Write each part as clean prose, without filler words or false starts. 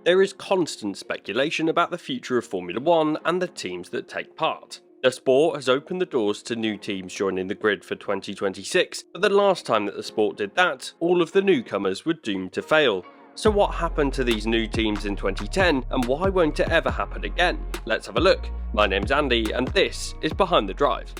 There is constant speculation about the future of Formula 1 and the teams that take part. The sport has opened the doors to new teams joining the grid for 2026, but the last time that the sport did that, all of the newcomers were doomed to fail. So what happened to these new teams in 2010 and why won't it ever happen again? Let's have a look. My name's Andy and this is Behind the Drive.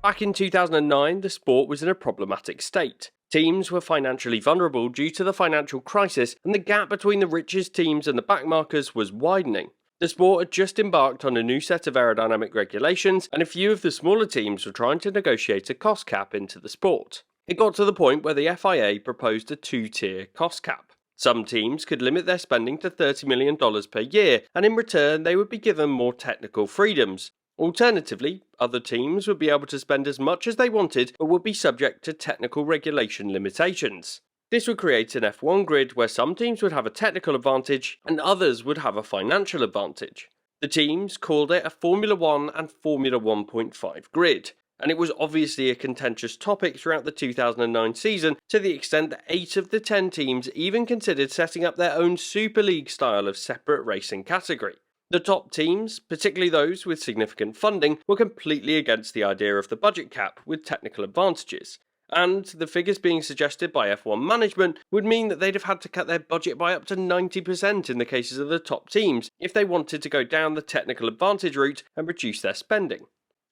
Back in 2009, the sport was in a problematic state. Teams were financially vulnerable due to the financial crisis, and the gap between the richest teams and the backmarkers was widening. The sport had just embarked on a new set of aerodynamic regulations, and a few of the smaller teams were trying to negotiate a cost cap into the sport. It got to the point where the FIA proposed a two-tier cost cap. Some teams could limit their spending to $30 million per year, and in return they would be given more technical freedoms. Alternatively, other teams would be able to spend as much as they wanted but would be subject to technical regulation limitations. This would create an F1 grid where some teams would have a technical advantage and others would have a financial advantage. The teams called it a Formula 1 and Formula 1.5 grid, and it was obviously a contentious topic throughout the 2009 season to the extent that 8 of the 10 teams even considered setting up their own Super League style of separate racing category. The top teams, particularly those with significant funding, were completely against the idea of the budget cap with technical advantages, and the figures being suggested by F1 management would mean that they'd have had to cut their budget by up to 90% in the cases of the top teams if they wanted to go down the technical advantage route and reduce their spending.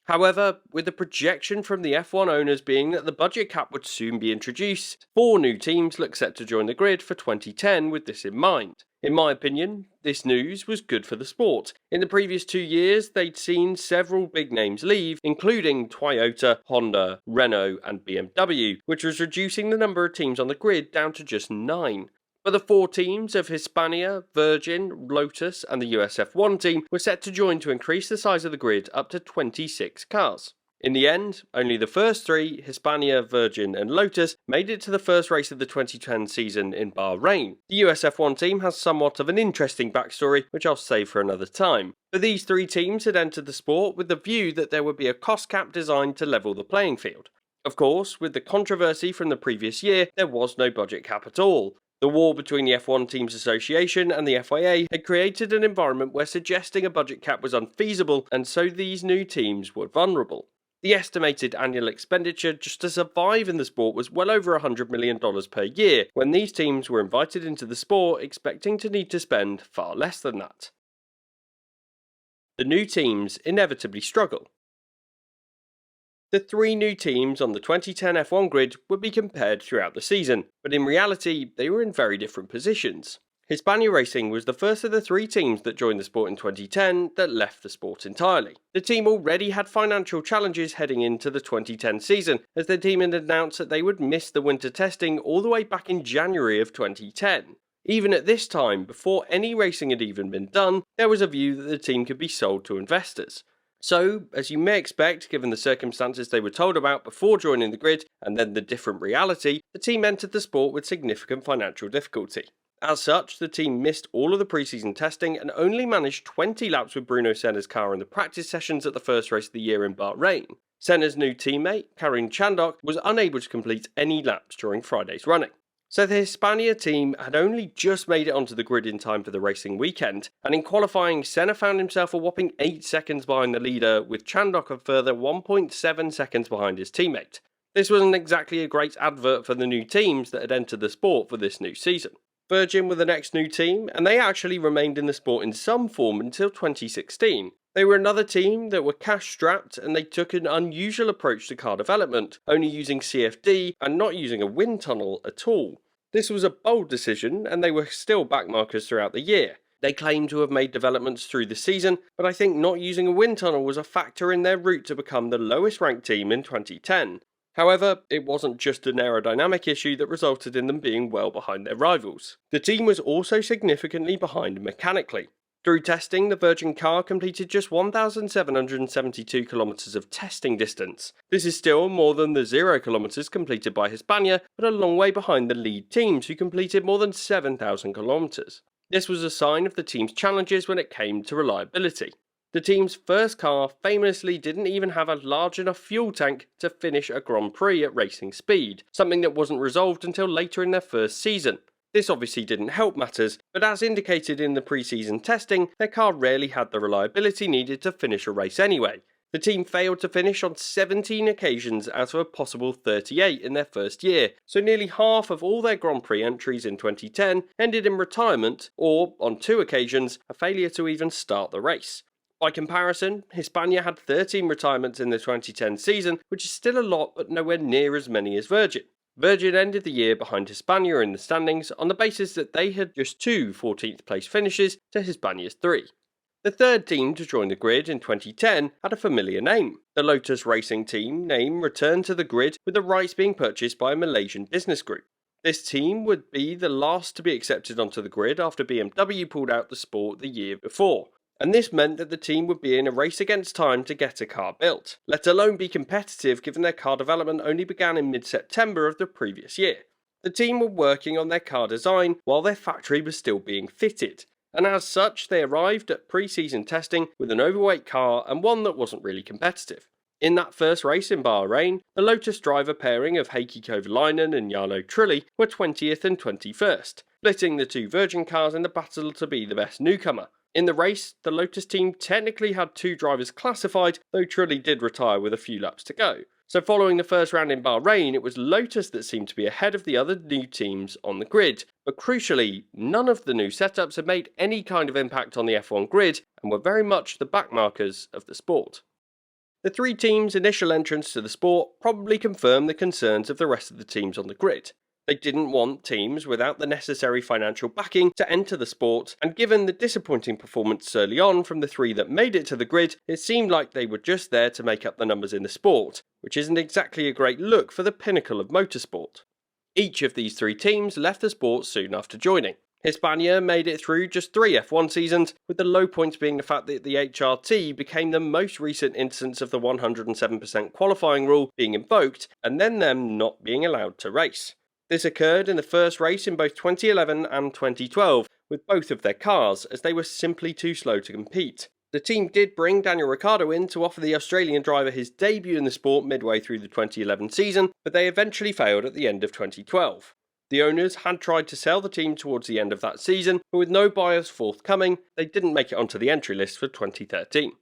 However, with the projection from the F1 owners being that the budget cap would soon be introduced, 4 new teams look set to join the grid for 2010 with this in mind. In my opinion, this news was good for the sport. In the previous 2 years, they'd seen several big names leave, including Toyota, Honda, Renault and BMW, which was reducing the number of teams on the grid down to just 9. But the 4 teams of Hispania, Virgin, Lotus and the US F1 team were set to join to increase the size of the grid up to 26 cars. In the end, only the first 3, Hispania, Virgin and Lotus, made it to the first race of the 2010 season in Bahrain. The US F1 team has somewhat of an interesting backstory, which I'll save for another time. But these 3 teams had entered the sport with the view that there would be a cost cap designed to level the playing field. Of course, with the controversy from the previous year, there was no budget cap at all. The war between the F1 Teams Association and the FIA had created an environment where suggesting a budget cap was unfeasible, and so these new teams were vulnerable. The estimated annual expenditure just to survive in the sport was well over $100 million per year, when these teams were invited into the sport expecting to need to spend far less than that. The new teams inevitably struggle. The 3 new teams on the 2010 F1 grid would be compared throughout the season, but in reality they were in very different positions. Hispania Racing was the first of the 3 teams that joined the sport in 2010 that left the sport entirely. The team already had financial challenges heading into the 2010 season, as the team had announced that they would miss the winter testing all the way back in January of 2010. Even at this time, before any racing had even been done, there was a view that the team could be sold to investors. So, as you may expect, given the circumstances they were told about before joining the grid, and then the different reality, the team entered the sport with significant financial difficulty. As such, the team missed all of the pre-season testing and only managed 20 laps with Bruno Senna's car in the practice sessions at the first race of the year in Bahrain. Senna's new teammate, Karim Chandok, was unable to complete any laps during Friday's running. So the Hispania team had only just made it onto the grid in time for the racing weekend, and in qualifying, Senna found himself a whopping 8 seconds behind the leader, with Chandok a further 1.7 seconds behind his teammate. This wasn't exactly a great advert for the new teams that had entered the sport for this new season. Virgin were the next new team, and they actually remained in the sport in some form until 2016. They were another team that were cash-strapped, and they took an unusual approach to car development, only using CFD and not using a wind tunnel at all. This was a bold decision, and they were still backmarkers throughout the year. They claim to have made developments through the season, but I think not using a wind tunnel was a factor in their route to become the lowest ranked team in 2010. However, it wasn't just an aerodynamic issue that resulted in them being well behind their rivals. The team was also significantly behind mechanically. Through testing, the Virgin car completed just 1,772 kilometres of testing distance. This is still more than the 0 kilometres completed by Hispania, but a long way behind the lead teams who completed more than 7,000 kilometres. This was a sign of the team's challenges when it came to reliability. The team's first car famously didn't even have a large enough fuel tank to finish a Grand Prix at racing speed, something that wasn't resolved until later in their first season. This obviously didn't help matters, but as indicated in the pre-season testing, their car rarely had the reliability needed to finish a race anyway. The team failed to finish on 17 occasions out of a possible 38 in their first year, so nearly half of all their Grand Prix entries in 2010 ended in retirement or, on 2 occasions, a failure to even start the race. By comparison, Hispania had 13 retirements in the 2010 season, which is still a lot but nowhere near as many as Virgin. Virgin ended the year behind Hispania in the standings on the basis that they had just 2 14th place finishes to Hispania's 3. The third team to join the grid in 2010 had a familiar name. The Lotus Racing Team name returned to the grid with the rights being purchased by a Malaysian business group. This team would be the last to be accepted onto the grid after BMW pulled out the sport the year before, and this meant that the team would be in a race against time to get a car built, let alone be competitive given their car development only began in mid-September of the previous year. The team were working on their car design while their factory was still being fitted, and as such they arrived at pre-season testing with an overweight car and one that wasn't really competitive. In that first race in Bahrain, the Lotus driver pairing of Heikki Kovalainen and Jarno Trulli were 20th and 21st, splitting the 2 Virgin cars in the battle to be the best newcomer. In the race, the Lotus team technically had 2 drivers classified, though Trulli did retire with a few laps to go. So following the first round in Bahrain, it was Lotus that seemed to be ahead of the other new teams on the grid. But crucially, none of the new setups had made any kind of impact on the F1 grid and were very much the backmarkers of the sport. The 3 teams' initial entrance to the sport probably confirmed the concerns of the rest of the teams on the grid. They didn't want teams without the necessary financial backing to enter the sport, and given the disappointing performance early on from the 3 that made it to the grid, it seemed like they were just there to make up the numbers in the sport, which isn't exactly a great look for the pinnacle of motorsport. Each of these 3 teams left the sport soon after joining. Hispania made it through just 3 F1 seasons, with the low points being the fact that the HRT became the most recent instance of the 107% qualifying rule being invoked, and then them not being allowed to race. This occurred in the first race in both 2011 and 2012, with both of their cars, as they were simply too slow to compete. The team did bring Daniel Ricciardo in to offer the Australian driver his debut in the sport midway through the 2011 season, but they eventually failed at the end of 2012. The owners had tried to sell the team towards the end of that season, but with no buyers forthcoming, they didn't make it onto the entry list for 2013.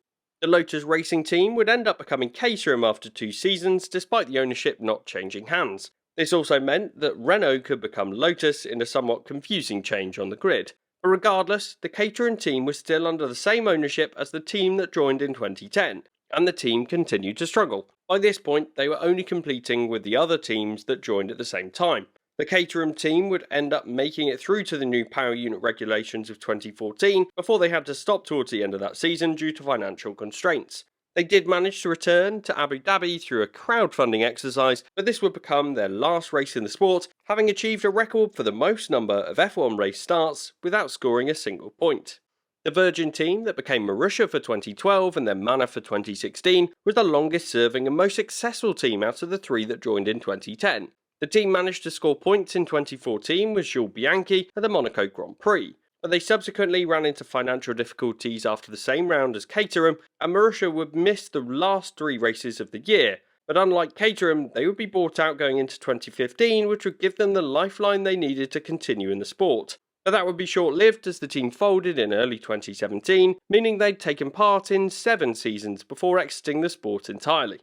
The Lotus Racing Team would end up becoming Caterham after 2 seasons, despite the ownership not changing hands. This also meant that Renault could become Lotus in a somewhat confusing change on the grid. But regardless, the Caterham team was still under the same ownership as the team that joined in 2010, and the team continued to struggle. By this point, they were only competing with the other teams that joined at the same time. The Caterham team would end up making it through to the new power unit regulations of 2014 before they had to stop towards the end of that season due to financial constraints. They did manage to return to Abu Dhabi through a crowdfunding exercise, but this would become their last race in the sport, having achieved a record for the most number of F1 race starts without scoring a single point. The Virgin team that became Marussia for 2012 and then Manor for 2016 was the longest serving and most successful team out of the 3 that joined in 2010. The team managed to score points in 2014 with Jules Bianchi at the Monaco Grand Prix, but they subsequently ran into financial difficulties after the same round as Caterham, and Marussia would miss the last 3 races of the year. But unlike Caterham, they would be bought out going into 2015, which would give them the lifeline they needed to continue in the sport. But that would be short-lived as the team folded in early 2017, meaning they'd taken part in 7 seasons before exiting the sport entirely.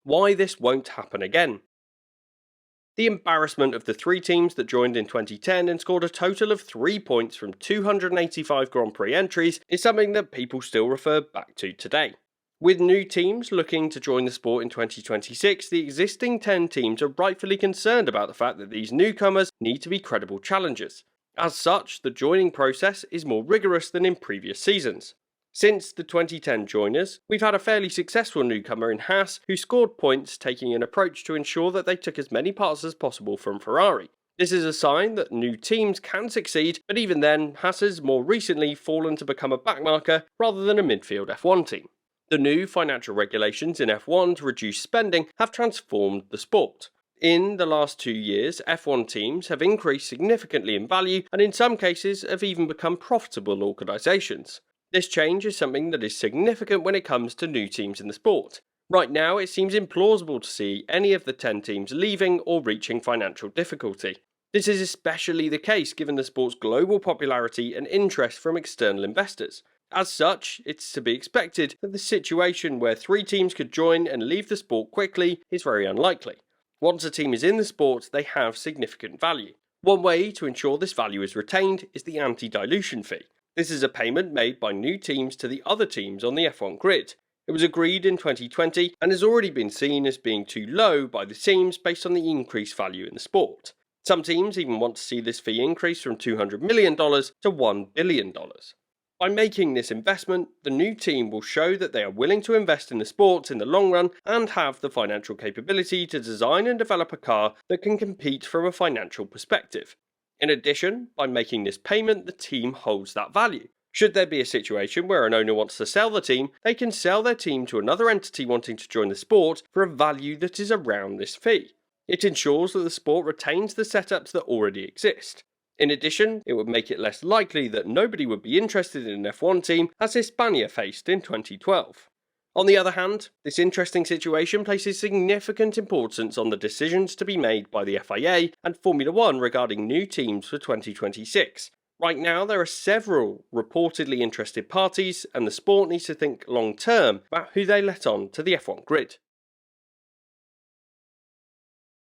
Why this won't happen again? The embarrassment of the 3 teams that joined in 2010 and scored a total of 3 points from 285 Grand Prix entries is something that people still refer back to today. With new teams looking to join the sport in 2026, the existing 10 teams are rightfully concerned about the fact that these newcomers need to be credible challengers. As such, the joining process is more rigorous than in previous seasons. Since the 2010 joiners, we've had a fairly successful newcomer in Haas who scored points, taking an approach to ensure that they took as many parts as possible from Ferrari. This is a sign that new teams can succeed, but even then, Haas has more recently fallen to become a backmarker rather than a midfield F1 team. The new financial regulations in F1 to reduce spending have transformed the sport. In the last 2 years, F1 teams have increased significantly in value and in some cases have even become profitable organisations. This change is something that is significant when it comes to new teams in the sport. Right now, it seems implausible to see any of the 10 teams leaving or reaching financial difficulty. This is especially the case given the sport's global popularity and interest from external investors. As such, it's to be expected that the situation where three teams could join and leave the sport quickly is very unlikely. Once a team is in the sport, they have significant value. One way to ensure this value is retained is the anti-dilution fee. This is a payment made by new teams to the other teams on the F1 grid. It was agreed in 2020 and has already been seen as being too low by the teams based on the increased value in the sport. Some teams even want to see this fee increase from $200 million to $1 billion. By making this investment, the new team will show that they are willing to invest in the sport in the long run and have the financial capability to design and develop a car that can compete from a financial perspective. In addition, by making this payment, the team holds that value. Should there be a situation where an owner wants to sell the team, they can sell their team to another entity wanting to join the sport for a value that is around this fee. It ensures that the sport retains the setups that already exist. In addition, it would make it less likely that nobody would be interested in an F1 team, as Hispania faced in 2012. On the other hand, this interesting situation places significant importance on the decisions to be made by the FIA and Formula 1 regarding new teams for 2026. Right now, there are several reportedly interested parties, and the sport needs to think long term about who they let on to the F1 grid.